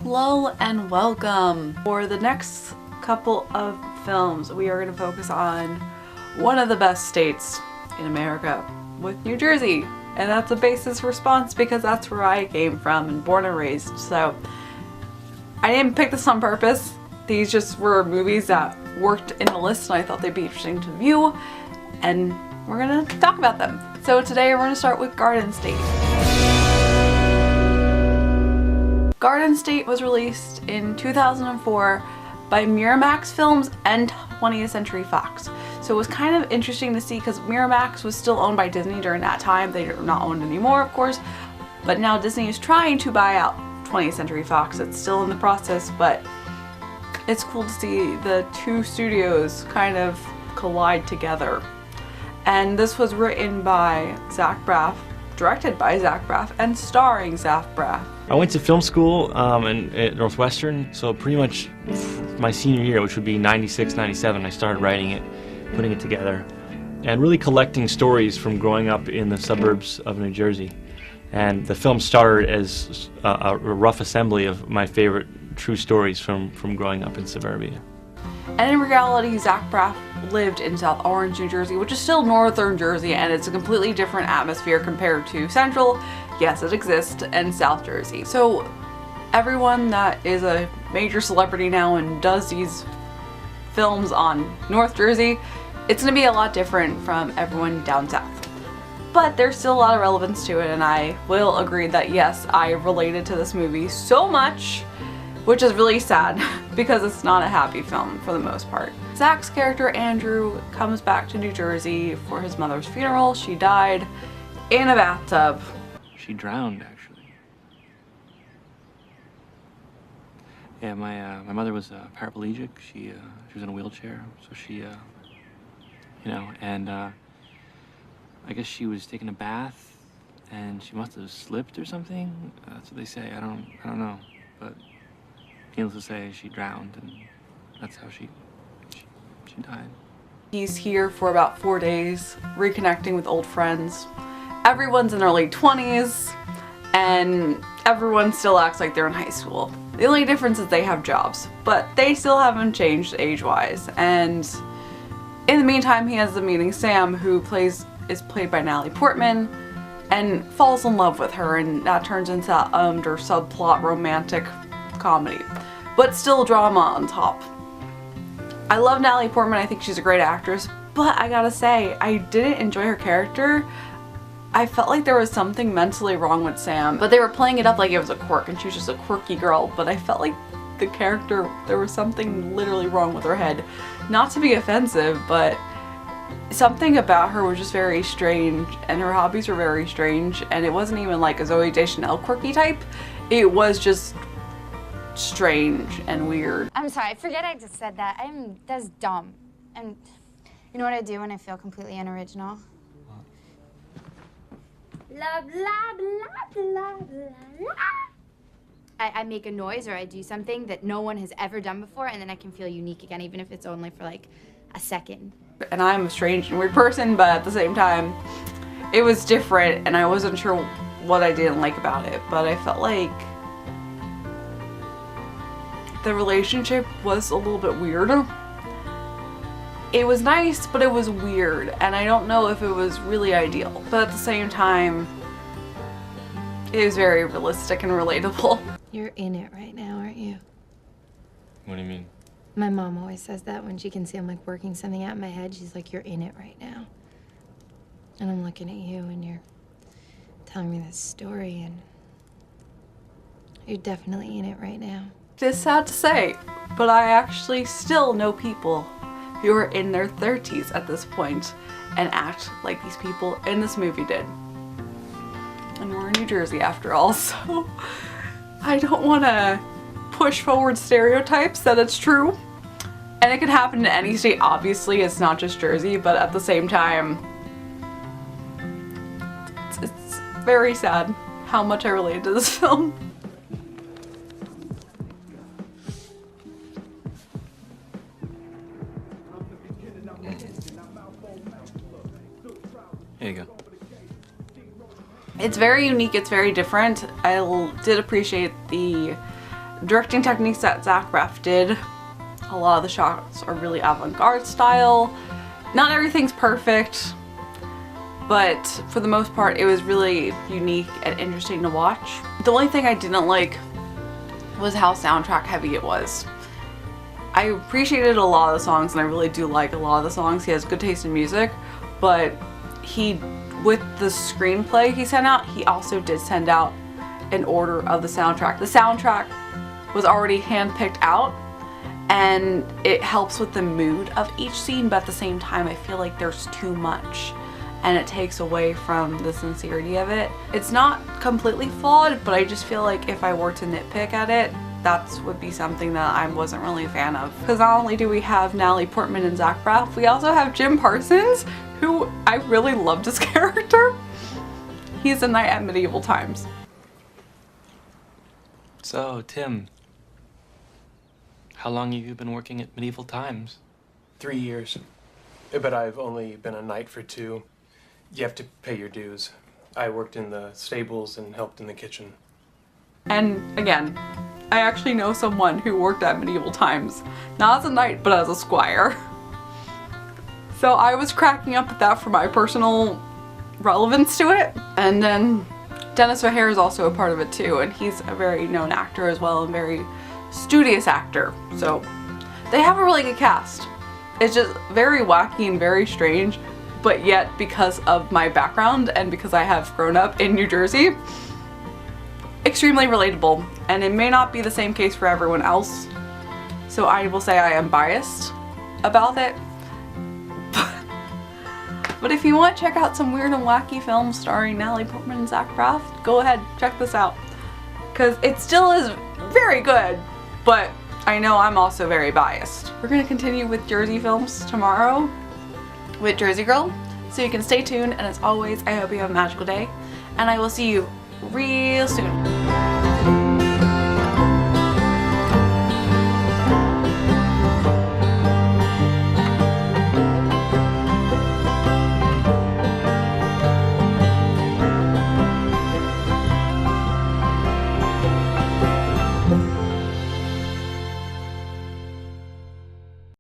Hello and welcome. For the next couple of films, we are going to focus on one of the best states in America, with New Jersey. And that's a basis response because that's where I came from and born and raised. So I didn't pick this on purpose. These just were movies that worked in the list and I thought they'd be interesting to view. And we're going to talk about them. So today we're going to start with Garden State. Garden State was released in 2004 by Miramax Films and 20th Century Fox. So it was kind of interesting to see because Miramax was still owned by Disney during that time. They are not owned anymore, of course, but now Disney is trying to buy out 20th Century Fox. It's still in the process, but it's cool to see the two studios kind of collide together. And this was written by Zach Braff, directed by Zach Braff, and starring Zach Braff. I went to film school at Northwestern, so pretty much my senior year, which would be 96, 97, I started writing it, putting it together, and really collecting stories from growing up in the suburbs of New Jersey. And the film started as a rough assembly of my favorite true stories from growing up in suburbia. And in reality, Zach Braff lived in South Orange, New Jersey, which is still northern Jersey, and it's a completely different atmosphere compared to central, yes it exists, and South Jersey. So everyone that is a major celebrity now and does these films on North Jersey, it's going to be a lot different from everyone down south. But there's still a lot of relevance to it, and I will agree that yes, I related to this movie so much, which is really sad because it's not a happy film for the most part. Zach's character Andrew comes back to New Jersey for his mother's funeral. She died in a bathtub. She drowned, actually. Yeah, my mother was paraplegic. She was in a wheelchair, so she, and I guess she was taking a bath, and she must have slipped or something. That's what they say. I don't know, but needless to say, she drowned, and that's how she died. He's here for about 4 days, reconnecting with old friends. Everyone's in their late 20s, and everyone still acts like they're in high school. The only difference is they have jobs, but they still haven't changed age-wise. And in the meantime, he ends up meeting Sam, who is played by Natalie Portman, and falls in love with her, and that turns into that under subplot romantic comedy, but still drama on top. I love Natalie Portman, I think she's a great actress, but I gotta say, I didn't enjoy her character. I felt like there was something mentally wrong with Sam, but they were playing it up like it was a quirk and she was just a quirky girl, but I felt like the character, there was something literally wrong with her head. Not to be offensive, but something about her was just very strange, and her hobbies were very strange, and it wasn't even like a Zooey Deschanel quirky type. It was just strange and weird. I'm sorry, I forget I just said that. That's dumb. And you know what I do when I feel completely unoriginal? Blah, blah, blah, blah, blah, blah. I make a noise or I do something that no one has ever done before, and then I can feel unique again, even if it's only for like a second. And I'm a strange and weird person, but at the same time, it was different and I wasn't sure what I didn't like about it, but I felt like the relationship was a little bit weird. It was nice, but it was weird, and I don't know if it was really ideal. But at the same time, it was very realistic and relatable. You're in it right now, aren't you? What do you mean? My mom always says that when she can see I'm like working something out in my head. She's like, you're in it right now. And I'm looking at you and you're telling me this story, and you're definitely in it right now. It's sad to say, but I actually still know people who are in their 30s at this point and act like these people in this movie did. And we're in New Jersey after all, so I don't want to push forward stereotypes that it's true. And it could happen in any state, obviously, it's not just Jersey, but at the same time, it's very sad how much I related to this film. There you go. It's very unique, it's very different. I did appreciate the directing techniques that Zach Braff did. A lot of the shots are really avant-garde style. Not everything's perfect, but for the most part it was really unique and interesting to watch. The only thing I didn't like was how soundtrack heavy it was. I appreciated a lot of the songs and I really do like a lot of the songs. He has good taste in music, but with the screenplay he sent out, he also did send out an order of the soundtrack. The soundtrack was already handpicked out and it helps with the mood of each scene, but at the same time I feel like there's too much and it takes away from the sincerity of it. It's not completely flawed, but I just feel like if I were to nitpick at it, that would be something that I wasn't really a fan of. Because not only do we have Natalie Portman and Zach Braff, we also have Jim Parsons, who I really loved his character. He's a knight at medieval times. So, Tim, how long have you been working at medieval times? 3 years. But I've only been a knight for 2. You have to pay your dues. I worked in the stables and helped in the kitchen. And again, I actually know someone who worked at medieval times. Not as a knight, but as a squire. So I was cracking up at that for my personal relevance to it. And then Dennis O'Hare is also a part of it too, and he's a very known actor as well and very studious actor. So they have a really good cast. It's just very wacky and very strange, but yet because of my background and because I have grown up in New Jersey, extremely relatable. And it may not be the same case for everyone else, so I will say I am biased about it. But if you want to check out some weird and wacky films starring Natalie Portman and Zach Braff, go ahead, check this out. Because it still is very good, but I know I'm also very biased. We're going to continue with Jersey films tomorrow with Jersey Girl, so you can stay tuned, and as always, I hope you have a magical day, and I will see you real soon.